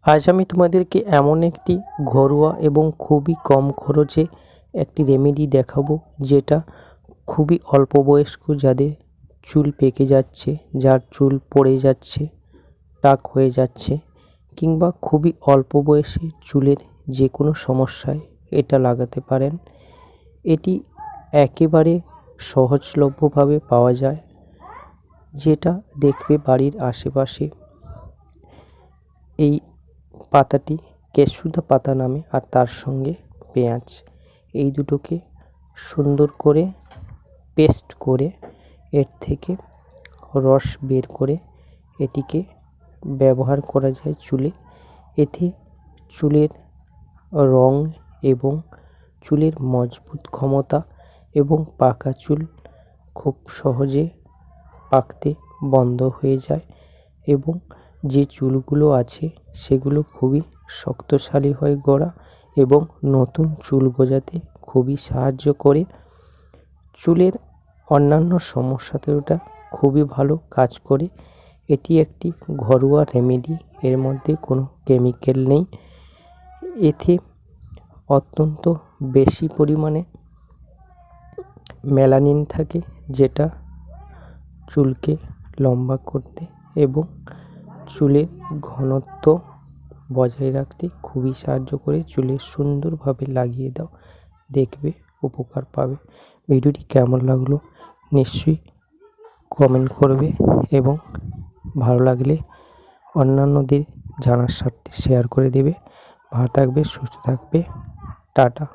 আজ আমি তোমাদেরকে এমন একটি ঘরোয়া এবং খুবই কম খরচে একটি রেমেডি দেখাবো, যেটা খুবই অল্প বয়স্ক যাদের চুল পেকে যাচ্ছে, যার চুল পড়ে যাচ্ছে, টাক হয়ে যাচ্ছে, কিংবা খুবই অল্প বয়সে চুলের যে কোনো সমস্যায় এটা লাগাতে পারেন। এটি একেবারে সহজলভ্যভাবে পাওয়া যায়, যেটা দেখবে বাড়ির আশেপাশে। এই পাতাটি কেশুদা পাতা নামে, আর তার সঙ্গে পেঁয়াজ, এই দুটোকে সুন্দর করে পেস্ট করে এর থেকে রস বের করে এটিকে ব্যবহার করা যায় চুলে। এতে চুলের রং এবং চুলের মজবুত ক্ষমতা এবং পাকা চুল খুব সহজে পাকতে বন্ধ হয়ে যায়, এবং যে চুলগুলো আছে সেগুলো খুবই শক্তশালী হয় গোড়া, এবং নতুন চুল গজাতে খুবই সাহায্য করে। চুলের অন্যান্য সমস্যাতেও এটা খুবই ভালো কাজ করে। এটি একটি ঘরোয়া রেমেডি, এর মধ্যে কোনো কেমিক্যাল নেই। এতে অত্যন্ত বেশি পরিমাণে মেলানিন থাকে, যেটা চুলকে লম্বা করতে এবং চুলের ঘনত্ব বজায় রাখতে খুবই সাহায্য করে। চুলে সুন্দরভাবে লাগিয়ে দাও, দেখবে উপকার পাবে। ভিডিওটি কেমন লাগলো নিশ্চয়ই কমেন্ট করবে, এবং ভালো লাগলে অন্যান্যদের জানার স্বার্থে শেয়ার করে দেবে। ভালো থাকবে, সুস্থ থাকবে, টাটা।